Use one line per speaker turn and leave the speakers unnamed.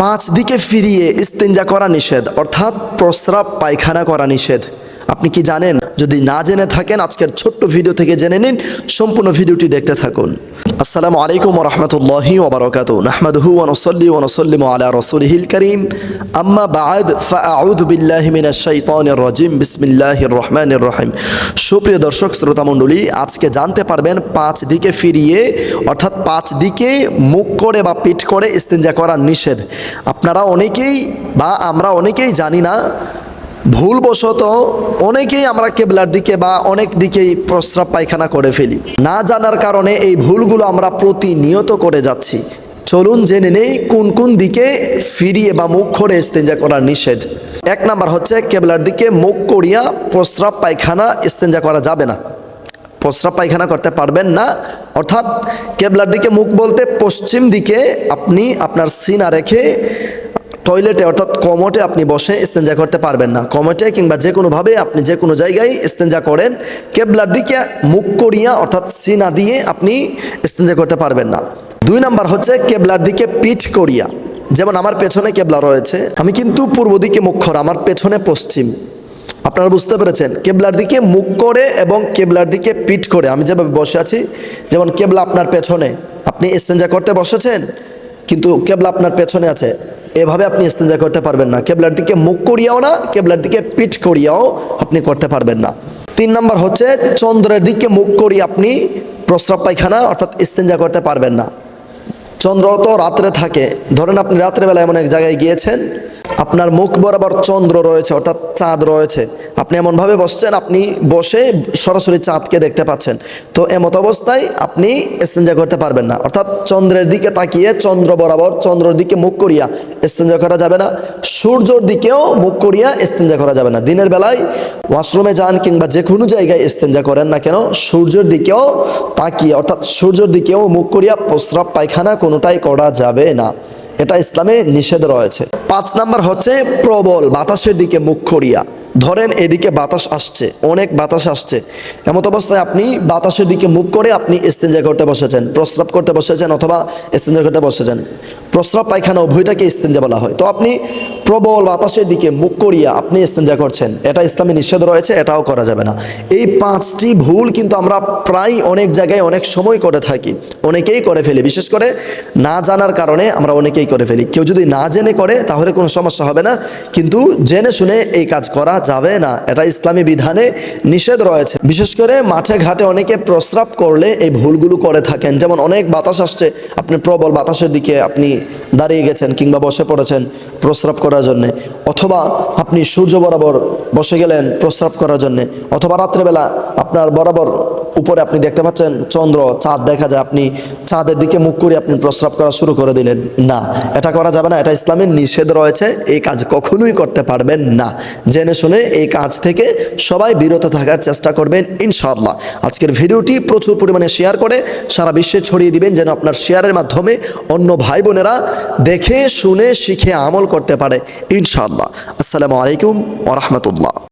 পাঁচ দিকে ফিরিয়ে ইস্তেঞ্জা করা নিষেধ, অর্থাৎ প্রস্রাব পায়খানা করা নিষেধ। আপনি কি জানেন? যদি না জেনে থাকেন আজকের ছোট্ট ভিডিও থেকে জেনে নিন, সম্পূর্ণ ভিডিওটি দেখতে থাকুন। আসসালামু আলাইকুম ওয়া রাহমাতুল্লাহি ওয়া বারাকাতুহু। নাহমাদুহু ওয়া নুসাল্লি ওয়া নুসাল্লিমু আলা রাসূলিহিল কারীম। আম্মা বা'দ, ফাআউযু বিল্লাহি মিনাশ শাইতানির রাজিম। বিসমিল্লাহির রহমানির রহিম। সুপ্রিয় দর্শক শ্রোতা মণ্ডলী, আজকে জানতে পারবেন পাঁচ দিকে ফিরিয়ে অর্থাৎ পাঁচ দিকে মুখ করে বা পিঠ করে ইস্তেঞ্জা করা নিষেধ। আপনারা অনেকেই বা আমরা অনেকেই জানি না, ভুলবশত অনেকেই আমরা কেবলার দিকে বা অনেক দিকেই প্রস্রাব পায়খানা করে ফেলি। না জানার কারণে এই ভুলগুলো আমরা প্রতিনিয়ত করে যাচ্ছি। চলুন জেনে নেই কোন কোন দিকে ফিরিয়ে বা মুখ করে ইস্তেঞ্জা করা নিষেধ। এক নাম্বার হচ্ছে, কেবলার দিকে মুখ করিয়া প্রস্রাব পায়খানা ইস্তেঞ্জা করা যাবে না। প্রস্রাব পায়খানা করতে পারবেন না, অর্থাৎ কেবলার দিকে মুখ বলতে পশ্চিম দিকে আপনি আপনার সিনা রেখে টয়লেটে অর্থাৎ কমোটে আপনি বসে ইস্তেঞ্জা করতে পারবেন না। কমোটে কিংবা যে কোনোভাবে আপনি যে কোনো জায়গায় ইস্তেঞ্জা করেন, কেবলার দিকে মুখ করিয়া অর্থাৎ সিনা দিয়ে আপনি ইস্তেঞ্জা করতে পারবেন না। দুই নাম্বার হচ্ছে, কেবলার দিকে পিঠ করিয়া, যেমন আমার পেছনে কেবলা রয়েছে, আমি কিন্তু পূর্ব দিকে মুখ করা, আমার পেছনে পশ্চিম। আপনারা বুঝতে পেরেছেন? কেবলার দিকে মুখ করে এবং কেবলার দিকে পিঠ করে আমি যেভাবে বসে আছি, যেমন কেবলা আপনার পেছনে, আপনি ইস্তেঞ্জা করতে বসেছেন কিন্তু কেবলা আপনার পেছনে আছে, এভাবে আপনি ইস্তেঞ্জা করতে পারবেন না। কেবলার দিকে মুখ করিয়াও না, কেবলার দিকে পিঠ করিয়াও আপনি করতে পারবেন না। তিন নাম্বার হচ্ছে, চন্দ্রের দিকে মুখ করিয়ে আপনি প্রস্রাব পায়খানা অর্থাৎ ইস্তেঞ্জা করতে পারবেন না। চন্দ্র তো রাত্রে থাকে, ধরেন আপনি রাত্রেবেলা এমন এক জায়গায় গিয়েছেন, আপনার মুখ বরাবর চন্দ্র রয়েছে অর্থাৎ চাঁদ রয়েছে, আপনি এমনভাবে বসছেন, আপনি বসে সরাসরি চাঁদকে দেখতে পাচ্ছেন, তো এমত অবস্থায় আপনি ইস্তেঞ্জা করতে পারবেন না। অর্থাৎ চন্দ্রের দিকে তাকিয়ে চন্দ্র বরাবর চন্দ্রের দিকে মুখ করিয়া ইস্তেঞ্জা করা যাবে না। সূর্যর দিকেও মুখ করিয়া ইস্তেঞ্জা করা যাবে না। দিনের বেলায় ওয়াশরুমে যান কিংবা যে কোনো জায়গায় ইস্তেঞ্জা করেন না কেন, সূর্যের দিকেও তাকিয়ে অর্থাৎ সূর্যের দিকেও মুখ করিয়া প্রস্রাব পায়খানা কোনোটাই করা যাবে না। এটা ইসলামে নিষেধ রয়েছে। পাঁচ নাম্বার হচ্ছে, প্রবল বাতাসের দিকে মুখ করিয়া, ধরেন এদিকে বাতাস আসছে, অনেক বাতাস আসছে, এমত অবস্থায় আপনি বাতাসের দিকে মুখ করে আপনি ইস্তেঞ্জা করতে বসেছেন, প্রস্রাব করতে বসেছেন অথবা ইস্তেঞ্জা করতে বসেছেন। প্রস্রাব পায়খানা উভয়টাকে ইস্তেঞ্জা বলা হয়। তো আপনি প্রবল বাতাসের দিকে মুখ করিয়া আপনি ইস্তেঞ্জা করছেন, এটা ইসলামে নিষেধ রয়েছে, এটাও করা যাবে না। এই পাঁচটি ভুল কিন্তু আমরা প্রায় অনেক জায়গায় অনেক সময় করে থাকি, অনেকেই করে ফেলি। বিশেষ করে না জানার কারণে আমরা অনেকেই করে ফেলি। কেউ যদি না জেনে করে তাহলে কোনো সমস্যা হবে না, কিন্তু জেনে শুনে এই কাজ করা যাবে না, এটা ইসলামী বিধানে নিষেধ রয়েছে। বিশেষ করে মাঠে ঘাটে অনেকে প্রস্রাব করলে এই ভুলগুলো করে থাকেন। যেমন অনেক বাতাস আসছে, আপনি প্রবল বাতাসের দিকে আপনি দাঁড়িয়ে গেছেন কিংবা বসে পড়েছেন প্রস্রাব করার জন্যে, অথবা আপনি সূর্য বরাবর বসে গেলেন প্রস্রাব করার জন্যে, অথবা রাত্রেবেলা আপনার বরাবর উপরে আপনি দেখতে পাচ্ছেন চন্দ্র, চাঁদ দেখা যায়, আপনি চাঁদের দিকে মুখ করে আপনি প্রস্রাব করা শুরু করে দিলেন। না, এটা করা যাবে না, এটা ইসলামের নিষেধ রয়েছে, এই কাজ কখনোই করতে পারবেন না। জেনে শুনে এই কাজ থেকে সবাই বিরত থাকার চেষ্টা করবেন ইনশাআল্লাহ। আজকের ভিডিওটি প্রচুর পরিমাণে শেয়ার করে সারা বিশ্বে ছড়িয়ে দিবেন, যেন আপনার শেয়ারের মাধ্যমে অন্য ভাই বোনেরা দেখে শুনে শিখে আমল করতে পারে ইনশাআল্লাহ। আসসালামু আলাইকুম ওয়া রাহমাতুল্লাহ।